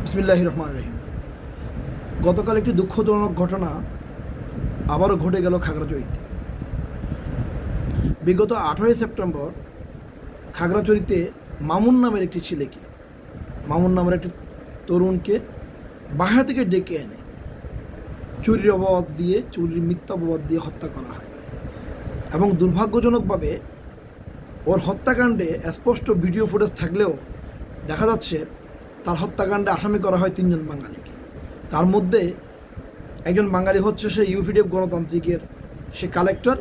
বিসমিল্লাহির রহমানির রহিম। গতকাল একটি দুঃখজনক ঘটনা আবারও ঘটে গেল খাগড়াছড়িতে। বিগত 18 সেপ্টেম্বর খাগড়াছড়িতে মামুন নামের একটি ছেলেকে, মামুন নামের একটি তরুণকে বাসা থেকে ডেকে এনে চুরির অপবাদ দিয়ে, চুরির মিথ্যা অপবাদ দিয়ে হত্যা করা হয় এবং দুর্ভাগ্যজনকভাবে ওর হত্যাকাণ্ডে স্পষ্ট ভিডিও ফুটেজ থাকলেও দেখা যাচ্ছে তার হত্যাকাণ্ডে আসামি করা হয় 3 জন বাঙালিকে। তার মধ্যে একজন বাঙালি হচ্ছে সে ইউপিডিএফ গণতান্ত্রিকের সে কালেক্টর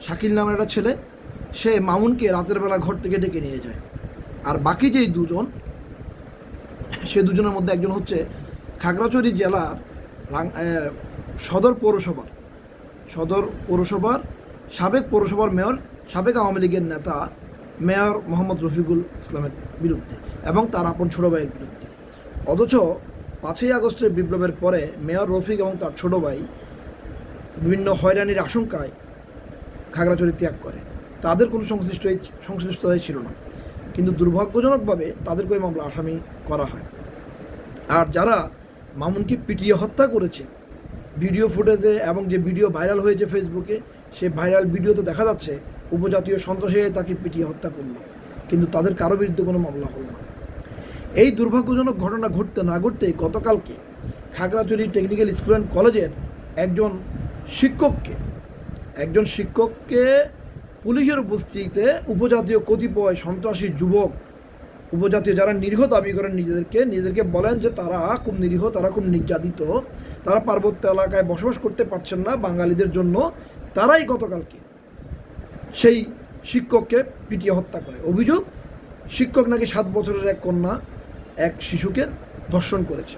শাকিল নামের একটা ছেলে। সে মামুনকে রাতের বেলা ঘর থেকে ডেকে নিয়ে যায়। আর বাকি যেই দুজন, সে দুজনের মধ্যে একজন হচ্ছে খাগড়াছড়ি জেলার সদর পৌরসভার সাবেক পৌরসভার মেয়র, সাবেক আওয়ামী লীগের নেতা মেয়র মোহাম্মদ রফিকুল ইসলামের বিরুদ্ধে এবং তার আপন ছোটো ভাইয়ের বিরুদ্ধে। অথচ 5ই আগস্টের বিপ্লবের পরে মেয়র রফিক এবং তার ছোটো ভাই বিভিন্ন হয়রানির আশঙ্কায় খাগড়াছড়ি ত্যাগ করে। তাদের কোনো সংশ্লিষ্টতাই ছিল না, কিন্তু দুর্ভাগ্যজনকভাবে তাদেরকে ওই মামলা আসামি করা হয়। আর যারা মামুনকে পিটিয়ে হত্যা করেছে, ভিডিও ফুটেজে এবং যে ভিডিও ভাইরাল হয়েছে ফেসবুকে, সে ভাইরাল ভিডিওতে দেখা যাচ্ছে উপজাতীয় সন্ত্রাসীরা তাকে পিটিয়ে হত্যা করল, কিন্তু তাদের কারো বিরুদ্ধে কোনো মামলা হলো না। এই দুর্ভাগ্যজনক ঘটনা ঘটতে না ঘটতেই গতকালকে খাগড়াছড়ি টেকনিক্যাল স্কুল অ্যান্ড কলেজের একজন শিক্ষককে পুলিশের উপস্থিতিতে উপজাতীয় কতিপয় সন্ত্রাসী যুবক, উপজাতীয় যারা নিরীহ দাবি করেন নিজেদেরকে বলেন যে তারা খুব নিরীহ, তারা খুব নির্যাতিত, তারা পার্বত্য এলাকায় বসবাস করতে পারছেন না বাঙালিদের জন্য, তারাই গতকালকে সেই শিক্ষককে পিটিয়ে হত্যা করে। অভিযোগ, শিক্ষক নাকি 7 বছরের এক কন্যা, এক শিশুকে ধর্ষণ করেছে।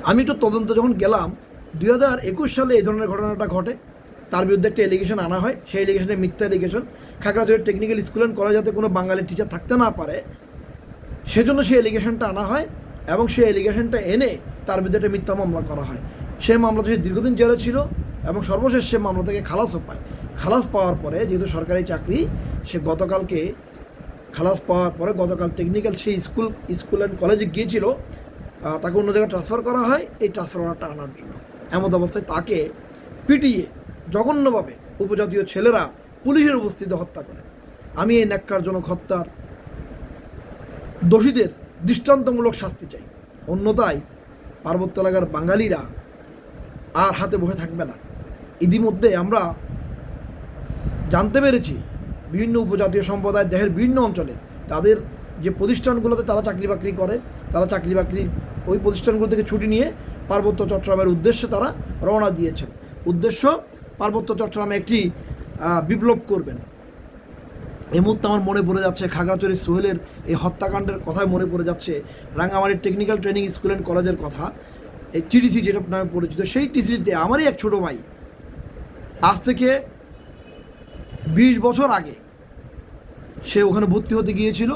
আমি একটু তদন্তে যখন গেলাম, 2021 সালে এই ধরনের ঘটনাটা ঘটে, তার বিরুদ্ধে একটা এলিগেশন আনা হয়। সেই এলিগেশনে মিথ্যা allegation, Khagrachhari technical school and college যাতে কোনো বাঙালি টিচার থাকতে না পারে সেজন্য সেই এলিগেশনটা আনা হয় এবং সেই এলিগেশনটা এনে তার বিরুদ্ধে একটা মিথ্যা মামলা করা হয়। সেই মামলাতে সে দীর্ঘদিন জেলে ছিল এবং সর্বশেষ সে মামলা থেকে খালাসও পায়। খালাস পাওয়ার পরে, যেহেতু সরকারি চাকরি, সে গতকালকে খালাস পাওয়ার পরে গতকাল টেকনিক্যাল সেই স্কুল অ্যান্ড কলেজে গিয়েছিল, তাকে অন্য জায়গায় ট্রান্সফার করা হয় এই ট্রান্সফার অর্ডারটা আনার জন্য। এমন অবস্থায় তাকে পিটিয়ে জঘন্যভাবে উপজাতীয় ছেলেরা পুলিশের উপস্থিতিতে হত্যা করে। আমি এই ন্যাক্কারজনক হত্যার দোষীদের দৃষ্টান্তমূলক শাস্তি চাই। অন্যথায় পার্বত্য এলাকার বাঙালিরা আর হাতে বসে থাকবে না। ইতিমধ্যে আমরা জানতে পেরেছি বিভিন্ন উপজাতীয় সম্প্রদায় দেশের বিভিন্ন অঞ্চলে তাদের যে প্রতিষ্ঠানগুলোতে তারা চাকরি বাকরি করে, তারা চাকরি বাকরি ওই প্রতিষ্ঠানগুলো থেকে ছুটি নিয়ে পার্বত্য চট্টগ্রামের উদ্দেশ্যে তারা রওনা দিয়েছেন। উদ্দেশ্য পার্বত্য চট্টগ্রামে একটি বিপ্লব করবেন। এই মুহূর্তে আমার মনে পড়ে যাচ্ছে খাগড়াছড়ি সোহেলের এই হত্যাকাণ্ডের কথায় মনে পড়ে যাচ্ছে রাঙামাটির টেকনিক্যাল ট্রেনিং স্কুল অ্যান্ড কলেজের কথা। এই টিডিসি যেটা নামে পরিচিত, সেই টিডিসিতে আমারই এক ছোটো ভাই আজ থেকে 20 বছর আগে সে ওখানে ভর্তি হতে গিয়েছিল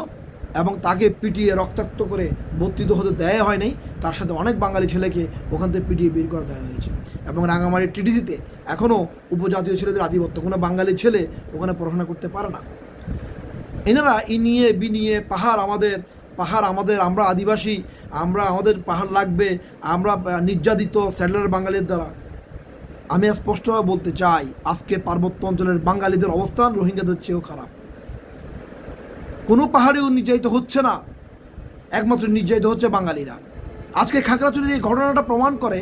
এবং তাকে পিটিয়ে রক্তাক্ত করে ভর্তি হতে দেয়া হয় নাই। তার সাথে অনেক বাঙালি ছেলেকে ওখান থেকে পিটিয়ে বের করে দেওয়া হয়েছে এবং রাঙামাটির টিডিসিতে এখনও উপজাতীয় ছেলেদের আধিপত্য, কোনো বাঙালি ছেলে ওখানে পড়াশোনা করতে পারে না। এনারা ইনিয়ে বিনিয়ে পাহাড় আমাদের, আমরা আদিবাসী, আমাদের পাহাড় লাগবে, আমরা নির্যাতিত স্যাটেলার বাঙালির দ্বারা। আমি স্পষ্টভাবে বলতে চাই, আজকে পার্বত্য অঞ্চলের বাঙালিদের অবস্থান রোহিঙ্গাদের চেয়েও খারাপ। কোনো পাহাড়েও নির্যাতিত হচ্ছে না, একমাত্র নির্যাতিত হচ্ছে বাঙালিরা। আজকে খাগড়াছড়ির এই ঘটনাটা প্রমাণ করে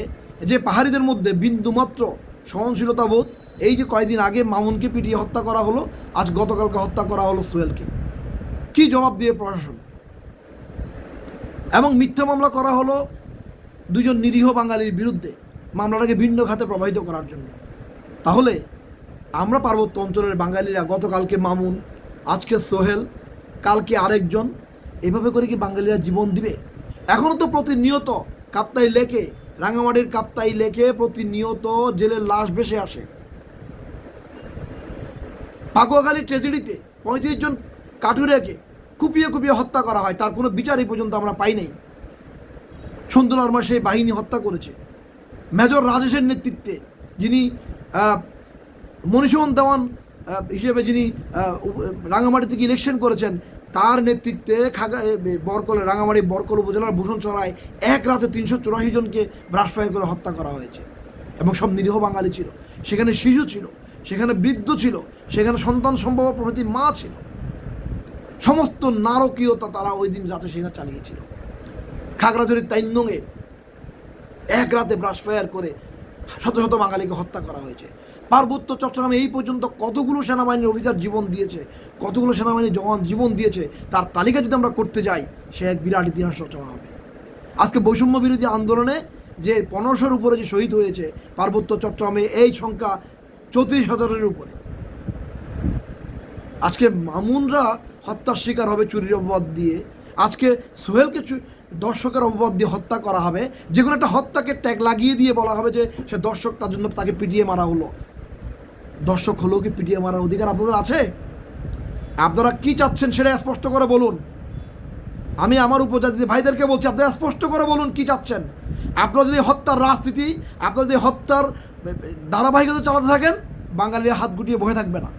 যে পাহাড়িদের মধ্যে বিন্দুমাত্র সহনশীলতা বোধ। এই যে কয়েকদিন আগে মামুনকে পিটিয়ে হত্যা করা হলো, আজ গতকালকে হত্যা করা হলো সোহেলকে, কি জবাব দিয়ে প্রশাসন? এবং মিথ্যা মামলা করা হলো 2 জন নিরীহ বাঙালির বিরুদ্ধে, মামলাটাকে ভিন্ন খাতে প্রবাহিত করার জন্য। তাহলে আমরা পার্বত্য অঞ্চলের বাঙালিরা, গতকালকে মামুন, আজকে সোহেল, কালকে আরেকজন, এভাবে করে কি বাঙালিরা জীবন দিবে? এখনও তো প্রতিনিয়ত কাপ্তাই লেকে, রাঙামাটির কাপ্তাই লেকে প্রতিনিয়ত জেলের লাশ ভেসে আসে। পাকুয়াখালী ট্রেজেডিতে 35 জন কাঠুরিয়াকে কুপিয়ে হত্যা করা হয়, তার কোনো বিচার এই পর্যন্ত আমরা পাই নাই। সুন্দরবর্মা সেই বাহিনী হত্যা করেছে মেজর রাজেশের নেতৃত্বে, যিনি মনীষমন দেওয়ান হিসেবে যিনি রাঙামাটি থেকে ইলেকশন করেছেন, তার নেতৃত্বে বরকলে রাঙামাটি বরকল উপজেলার ভূষণছড়ায় এক রাতে 384 জনকে ব্রাশ ফায়ার করে হত্যা করা হয়েছে, এবং সব নিরীহ বাঙালি ছিল। সেখানে শিশু ছিল, সেখানে বৃদ্ধ ছিল, সেখানে সন্তান সম্ভব প্রভৃতি মা ছিল। সমস্ত নারকীয়তা তারা ওই দিন রাতে সেখানে চালিয়েছিল। খাগড়াছড়ির তাইনঙে এক রাতে ব্রাশ ফায়ার করে শত শত বাঙালিকে হত্যা করা হয়েছে। পার্বত্য চট্টগ্রামে এই পর্যন্ত কতগুলো সেনাবাহিনীর অফিসার জীবন দিয়েছে, কতগুলো সেনাবাহিনীর জওয়ান জীবন দিয়েছে, তার তালিকা যদি আমরা করতে যাই, সে এক বিরাট ইতিহাস রচনা হবে। আজকে বৈষম্য বিরোধী আন্দোলনে যে 1500-র উপরে যে শহীদ হয়েছে পার্বত্য চট্টগ্রামে, এই সংখ্যা 34,000-এর উপরে। আজকে মামুনরা হত্যার শিকার হবে চুরির অপবাদ দিয়ে, আজকে সোহেলকে দর্শকের অপবাদ দিয়ে হত্যা করা হবে, যে কোনো একটা হত্যাকে ট্যাগ লাগিয়ে দিয়ে বলা হবে যে সে দর্শক, তার জন্য তাকে পিটিয়ে মারা হলো। দর্শক হলেও কি পিটিয়ে মারার অধিকার আপনাদের আছে? আপনারা কি চাচ্ছেন সেটা স্পষ্ট করে বলুন। আমি আমার উপজাতি ভাইদেরকে বলছি, আপনারা স্পষ্ট করে বলুন কি চাচ্ছেন। আপনারা যদি হত্যার রাজনীতি, আপনারা যদি হত্যার ধারাবাহিকতা চালাতে থাকেন, বাঙালিরা হাত গুটিয়ে বসে থাকবে না।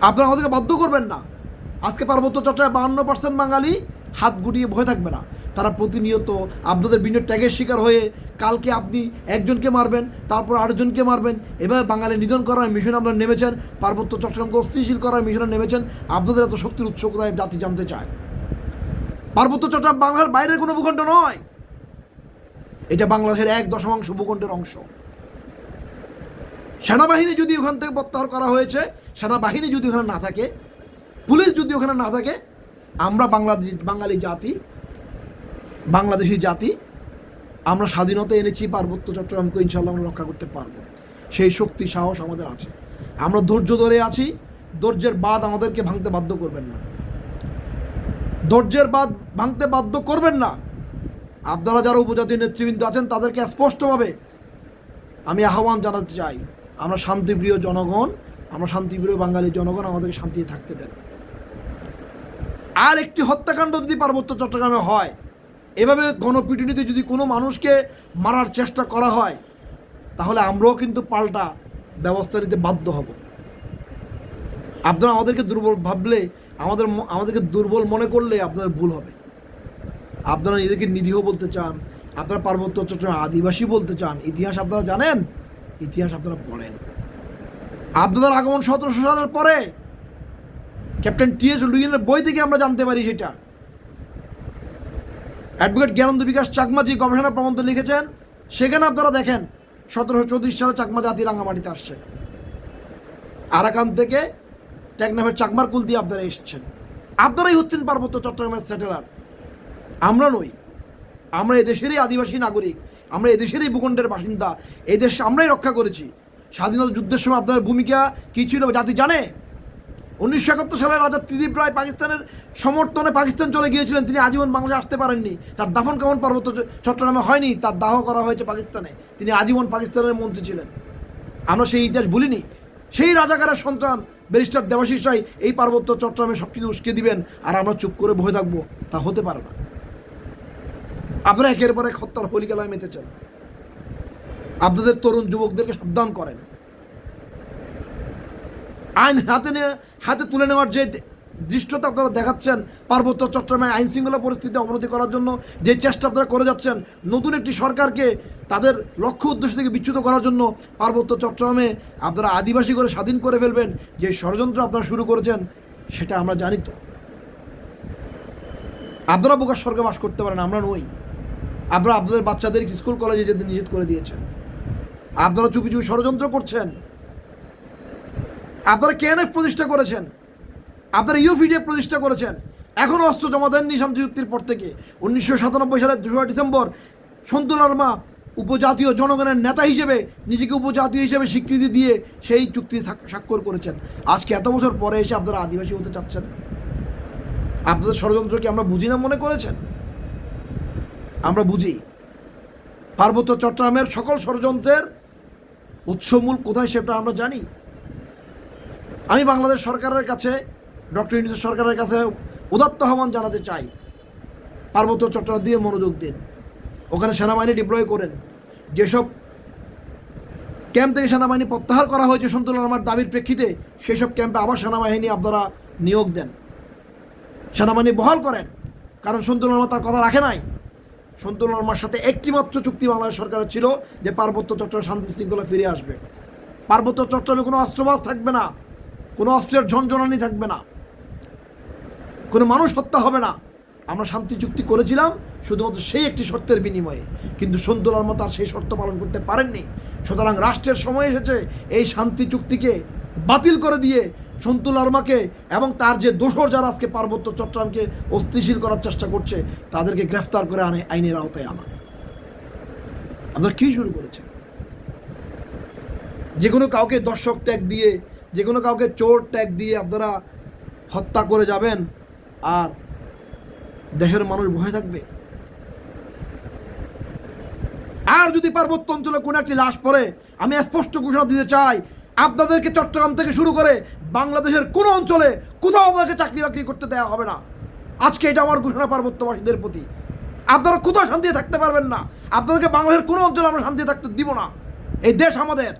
আপনারা আমাদেরকে বাধ্য করবেন না। আজকে পার্বত্য চট্টগ্রামে 52% বাঙালি হাত গুটিয়ে বসে থাকবে না। তারা প্রতিনিয়ত আপনাদের বিভিন্ন ট্যাগের শিকার হয়ে, কালকে আপনি একজনকে মারবেন, তারপর 8 জনকে মারবেন, এভাবে বাঙালি নিধন করার মিশনে আপনারা নেমেছেন, পার্বত্য চট্টগ্রামকে অস্থিতিশীল করার মিশনে নেমেছেন। আপনাদের এত শক্তির উৎস কোথায় জাতি জানতে চায়। পার্বত্য চট্টগ্রাম বাংলার বাইরের কোনো ভূখণ্ড নয়, এটা বাংলাদেশের 1/10 ভূখণ্ডের অংশ। সেনাবাহিনী যদি ওখান থেকে প্রত্যাহার করা হয়েছে, সেনাবাহিনী যদি ওখানে না থাকে, পুলিশ যদি ওখানে না থাকে, আমরা বাঙালি জাতি, বাংলাদেশি জাতি, আমরা স্বাধীনতা এনেছি, পার্বত্য চট্টগ্রামকে ইনশাল্লাহ আমরা রক্ষা করতে পারবো। সেই শক্তি সাহস আমাদের আছে। আমরা ধৈর্য ধরে আছি। ধৈর্যের বাঁধ আমাদেরকে ভাঙতে বাধ্য করবেন না। ধৈর্যের বাঁধ ভাঙতে বাধ্য করবেন না। আপনারা যারা উপজাতীয় নেতৃবৃন্দ আছেন, তাদেরকে স্পষ্টভাবে আমি আহ্বান জানাতে চাই, আমরা শান্তিপ্রিয় জনগণ, আমরা শান্তিপ্রিয় বাঙালি জনগণ, আমাদেরকে শান্তিতে থাকতে দেন। আর একটি হত্যাকাণ্ড যদি পার্বত্য চট্টগ্রামে হয়, এভাবে গণপিটুনিতে যদি কোনো মানুষকে মারার চেষ্টা করা হয়, তাহলে আমরাও কিন্তু পাল্টা ব্যবস্থা নিতে বাধ্য হব। আপনারা আমাদেরকে দুর্বল ভাবলে, আমাদেরকে দুর্বল মনে করলে আপনাদের ভুল হবে। আপনারা নিজেদেরকে নিরীহ বলতে চান, আপনারা পার্বত্য চট্টগ্রাম আদিবাসী বলতে চান। ইতিহাস আপনারা জানেন, ইতিহাস আপনারা পড়েন। আপনাদের আগমন 1700 সালের পরে ক্যাপ্টেন টি.এস. লুইয়েনের বই থেকে আমরা জানতে পারি সেটা। অ্যাডভোকেট জ্ঞানন্দ বিকাশ চাকমা যে গবেষণা প্রবন্ধ লিখেছেন, সেখানে আপনারা দেখেন 1734 সালে চাকমা জাতি রাঙামাটিতে আসছে। আরাকান থেকে টেকনাফের চাকমার কুল দিয়ে আপনারা এসছেন। আপনারাই হচ্ছেন পার্বত্য চট্টগ্রামের সেটেলার, আমরা নই। আমরা এদেশেরই আদিবাসী নাগরিক, আমরা এদেশেরই ভূখণ্ডের বাসিন্দা। এই দেশ আমরাই রক্ষা করেছি। স্বাধীনতা যুদ্ধের সময় আপনাদের ভূমিকা কী ছিল জাতি জানে। 1971 সালে রাজা ত্রিদিব রায় পাকিস্তানের সমর্থনে পাকিস্তান চলে গিয়েছিলেন। তিনি আজীবন বাংলাদেশে আসতে পারেননি। তার দাফন কাফন পার্বত্য চট্টগ্রামে হয়নি, তার দাহ করা হয়েছে পাকিস্তানে। তিনি আজীবন পাকিস্তানের মন্ত্রী ছিলেন। আমরা সেই ইতিহাস ভুলিনি। সেই রাজাকারের সন্তান ব্যারিস্টার দেবাশিস রায় এই পার্বত্য চট্টগ্রামে সব কিছু উস্কে দিবেন, আর আমরা চুপ করে বসে থাকবো, তা হতে পারে না। আপনারা একের পর এক হত্যার হোলিকালায় মেতেছেন। আপনাদের তরুণ যুবকদেরকে সাবধান করেন। আইন হাতে তুলে নেওয়ার যে দৃশ্যতা আপনারা দেখাচ্ছেন, পার্বত্য চট্টগ্রামে আইন শৃঙ্খলা পরিস্থিতি অবনতি করার জন্য যে চেষ্টা আপনারা করে যাচ্ছেন, নতুন একটি সরকারকে তাদের লক্ষ্য উদ্দেশ্য থেকে বিচ্যুত করার জন্য পার্বত্য চট্টগ্রামে আপনারা আদিবাসী করে স্বাধীন করে ফেলবেন, যে ষড়যন্ত্র আপনারা শুরু করেছেন, সেটা আমরা জানি। তো আপনারা বোকার স্বর্গে বাস করতে পারেন, আমরা নই। আপনারা আপনাদের বাচ্চাদের স্কুল কলেজে যেতে নিষেধ করে দিয়েছেন। আপনারা চুপি চুপি ষড়যন্ত্র করছেন। আপনারা কেএনএফ প্রতিষ্ঠা করেছেন, আপনারা ইউপিডিএফ প্রতিষ্ঠা করেছেন, এখনও অস্ত্র জমা দেননি শান্তি চুক্তির পর থেকে। 1997 সালের 2 ডিসেম্বর সন্তু লারমা উপজাতীয় জনগণের নেতা হিসেবে, নিজেকে উপজাতীয় হিসেবে স্বীকৃতি দিয়ে সেই চুক্তি স্বাক্ষর করেছেন। আজকে এত বছর পরে এসে আপনারা আদিবাসী হতে চাচ্ছেন। আপনাদের ষড়যন্ত্রকে আমরা বুঝি না মনে করেছেন? আমরা বুঝি। পার্বত্য চট্টগ্রামের সকল ষড়যন্ত্রের উৎসমূল কোথায় সেটা আমরা জানি। আমি বাংলাদেশ সরকারের কাছে, ডক্টর ইউনূস সরকারের কাছে উদাত্ত আহ্বান জানাতে চাই, পার্বত্য চট্টগ্রাম দিয়ে মনোযোগ দিন, ওখানে সেনাবাহিনী ডিপ্লয় করেন। যেসব ক্যাম্প থেকে সেনাবাহিনী প্রত্যাহার করা হয়েছে সন্তু লারমার দাবির প্রেক্ষিতে, সেসব ক্যাম্পে আবার সেনাবাহিনী আপনারা নিয়োগ দেন। সেনাবাহিনী বহাল করেন, কারণ সন্তুল লারমা তার কথা রাখে নাই। সন্তুল লারমার সাথে একটিমাত্র চুক্তি বাংলাদেশ সরকারের ছিল যে পার্বত্য চট্টগ্রামে শান্তি শৃঙ্খলা ফিরে আসবে, পার্বত্য চট্টগ্রামে কোনো অস্ত্রবাজ থাকবে না, কোনো অস্ত্রের ঝনঝনানি থাকবে না, কোনো মানুষ হত্যা হবে না। আমরা শান্তি চুক্তি করেছিলাম শুধুমাত্র সেই একটি শর্তের বিনিময়ে, কিন্তু সন্তুল লারমা তার সেই শর্ত পালন করতে পারেননি। সুতরাং রাষ্ট্রের সময় এসেছে এই শান্তি চুক্তিকে বাতিল করে দিয়ে সন্তুল লারমাকে এবং তার যে দোসর যারা আজকে পার্বত্য চট্টগ্রামকে অস্থিতিশীল করার চেষ্টা করছে তাদেরকে গ্রেফতার করে আইনের আওতায় আনা। আপনারা কি শুরু করেছেন? যে কোনো কাউকে দর্শক ট্যাগ দিয়ে, যে কোনো কাউকে চোর ট্যাগ দিয়ে আপনারা হত্যা করে যাবেন আর দেশের মানুষ ভয় থাকবে? আর যদি পার্বত্য অঞ্চলে কোনো একটি লাশ পড়ে, আমি স্পষ্ট ঘোষণা দিতে চাই, আপনাদেরকে চট্টগ্রাম থেকে শুরু করে বাংলাদেশের কোনো অঞ্চলে কোথাও আপনাকে চাকরি বাকরি করতে দেওয়া হবে না। আজকে এটা আমার ঘোষণা পার্বত্যবাসীদের প্রতি। আপনারা কোথাও শান্তিতে থাকতে পারবেন না, আপনাদেরকে বাংলাদেশের কোনো অঞ্চলে আমরা শান্তিতে থাকতে দিব না। এই দেশ আমাদের,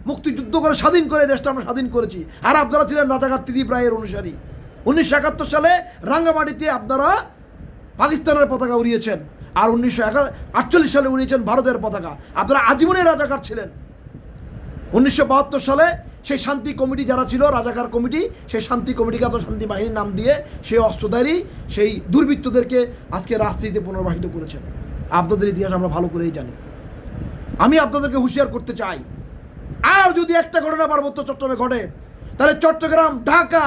মুক্তিযুদ্ধ করে স্বাধীন করে দেশটা আমরা স্বাধীন করেছি, আর আপনারা ছিলেন রাজাকার ত্রিদিব রায়ের অনুসারী। 1971 সালে রাঙ্গামাটিতে আপনারা পাকিস্তানের পতাকা উড়িয়েছেন, আর 1948 সালে উড়িয়েছেন ভারতের পতাকা। আপনারা আজীবনের রাজাকার ছিলেন। 1972 সালে সেই শান্তি কমিটি যারা ছিল, রাজাকার কমিটি, সেই শান্তি কমিটিকে আপনার শান্তি বাহিনীর নাম দিয়ে সেই অস্ত্রধারী সেই দুর্বৃত্তদেরকে আজকে রাজনীতিতে পুনর্বাসিত করেছেন। আপনাদের ইতিহাস আমরা ভালো করেই জানি। আমি আপনাদেরকে হুঁশিয়ার করতে চাই, আর যদি একটা ঘটনা পার্বত্য চট্টগ্রামে ঘটে, তাহলে চট্টগ্রাম, ঢাকা,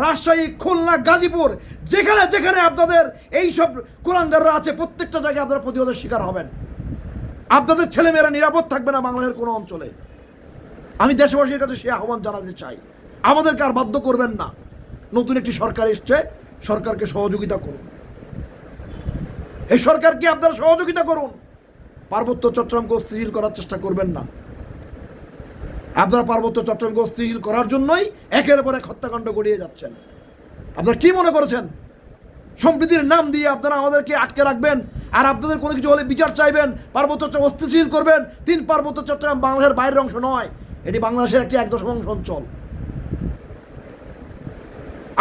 রাজশাহী, খুলনা, গাজীপুর, যেখানে যেখানে আপনাদের এইসব কুলাঙ্গাররা আছে, প্রত্যেকটা জায়গায় আপনারা প্রতিবাদের শিকার হবেন। আপনাদের ছেলেমেয়েরা নিরাপদ থাকবে না বাংলাদেশের কোনো অঞ্চলে। আমি দেশবাসীর কাছে সে আহ্বান জানাতে চাই, আমাদেরকে আর বাধ্য করবেন না। নতুন একটি সরকার এসছে, সরকারকে সহযোগিতা করুন, এই সরকারকে আপনারা সহযোগিতা করুন। পার্বত্য চট্টগ্রামকে অস্থিতিশীল করার চেষ্টা করবেন না। আপনারা পার্বত্য চট্টগ্রামকে অস্থিতিশীল করার জন্যই একের পর এক হত্যাকাণ্ড ঘটিয়ে যাচ্ছেন। আপনারা কি মনে করেছেন সম্প্রীতির নাম দিয়ে আপনারা আমাদেরকে আটকে রাখবেন, আর আপনাদের কোনো কিছু হলে বিচার চাইবেন, পার্বত্য চট্টগ্রাম অস্থিতিশীল করবেন? পার্বত্য চট্টগ্রাম বাংলাদেশের বাইরের অংশ নয়, এটি বাংলাদেশের একটি 1.5 অঞ্চল।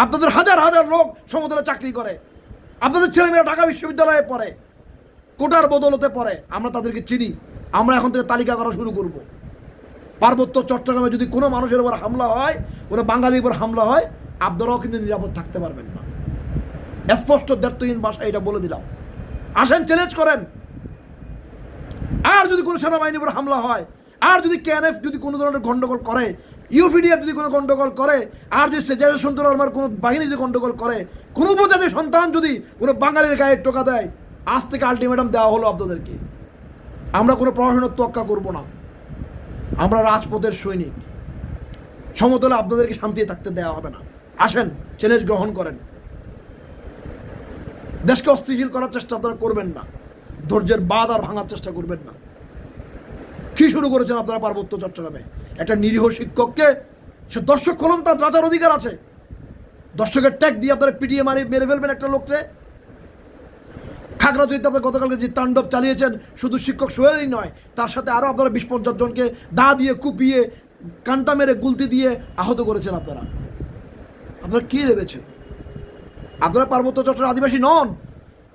আপনাদের হাজার হাজার লোক সমুদ্রে চাকরি করে, আপনাদের ছেলেমেয়েরা ঢাকা বিশ্ববিদ্যালয়ে পড়ে, কোটার বদলতে পড়ে, আমরা তাদেরকে চিনি। আমরা এখন থেকে তালিকা করা শুরু করব। পার্বত্য চট্টগ্রামে যদি কোনো মানুষের উপর হামলা হয়, কোনো বাঙালির উপর হামলা হয়, আপনারাও কিন্তু নিরাপদ থাকতে পারবেন না। স্পষ্ট দ্ব্যর্থহীন ভাষায় এটা বলে দিলাম। আসেন, চ্যালেঞ্জ করেন। আর যদি কোনো সেনাবাহিনীর উপর হামলা হয়, আর যদি কেএনএফ যদি কোনো ধরনের গন্ডগোল করে, ইউপিডিএফ যদি কোনো গন্ডগোল করে, আর যদি সন্তুল লারমার কোনো বাহিনী যদি গন্ডগোল করে, কোনো উপজাতির সন্তান যদি কোনো বাঙালির গায়ে টোকা দেয়, আজ থেকে আলটিমেটাম দেওয়া হলো আপনাদেরকে। আমরা কোনো প্রশাসনের তোয়াক্কা করব না, আমরা রাজপথের সৈনিক। সমতলে আপনাদেরকে শান্তিতে থাকতে দেওয়া হবে না। আসেন, চ্যালেঞ্জ গ্রহণ করেন। দেশকে অস্থিতিশীল করার চেষ্টা আপনারা করবেন না, ধৈর্যের বাঁধ আর ভাঙার চেষ্টা করবেন না। কি শুরু করেছেন আপনারা পার্বত্য চট্টগ্রামে? একটা নিরীহ শিক্ষককে, সে দর্শক হলো, তার বাঁচার অধিকার আছে। দর্শকের ট্যাগ দিয়ে আপনারা পিটিয়ে মেরে ফেলবেন একটা লোককে। খাগড়াছড়িতে আপনারা গতকালকে যে তাণ্ডব চালিয়েছেন, শুধু শিক্ষক সোহেলই নয়, তার সাথে আরও আপনারা 20-50 জনকে দা দিয়ে কুপিয়ে, কান্টা মেরে, গুলতি দিয়ে আহত করেছেন। আপনারা কি ভেবেছেন? আপনারা পার্বত্য চট্টগ্রামের আদিবাসী নন,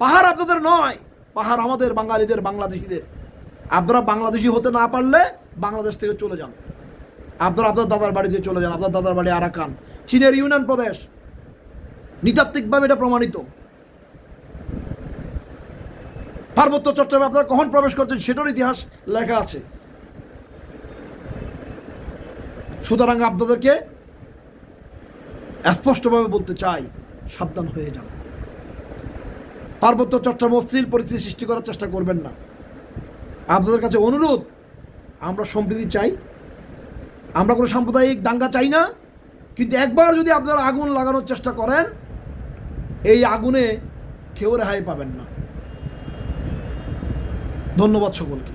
পাহাড় আপনাদের নয়, পাহাড় আমাদের বাঙালিদের, বাংলাদেশিদের। আপনারা বাংলাদেশি হতে না পারলে বাংলাদেশ থেকে চলে যান। আপনারা আপনার দাদার বাড়িতে চলে যান। আপনার দাদার বাড়ি আরাকান, চীনের ইউনান প্রদেশ। নৃতাত্ত্বিকভাবে এটা প্রমাণিত। পার্বত্য চট্টগ্রামে আপনারা কখন প্রবেশ করছেন সেটার ইতিহাস লেখা আছে। সুতরাং আপনাদেরকে স্পষ্টভাবে বলতে চাই, সাবধান হয়ে যান। পার্বত্য চট্টগ্রামে অস্থিতিশীল পরিস্থিতি সৃষ্টি করার চেষ্টা করবেন না। আপনাদের কাছে অনুরোধ, আমরা সম্প্রীতি চাই, আমরা কোনো সাম্প্রদায়িক দাঙ্গা চাই না। কিন্তু একবার যদি আপনারা আগুন লাগানোর চেষ্টা করেন, এই আগুনে কেউ রেহাই পাবেন না। ধন্যবাদ সকলকে।